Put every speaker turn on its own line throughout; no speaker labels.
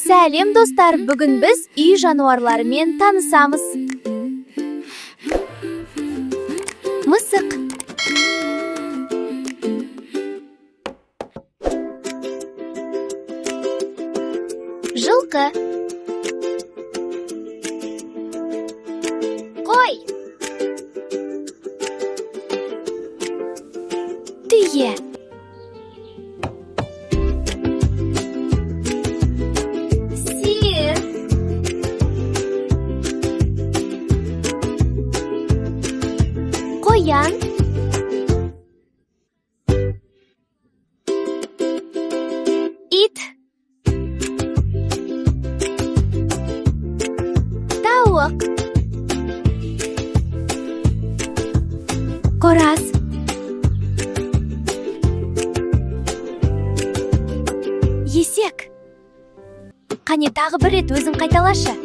Сәлем достар, бүгін біз үй жануарларымен танысамыз. Мысық. Жылқы. Қой. Түйе. Қоян. Ит. Тауық. Қораз. Есек. Қане тағы бір рет өзің қайталашы.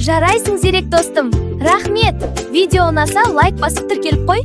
Жарайсың зерек достым. Рахмет. Видео ұнаса лайк басып тіркеліп қой.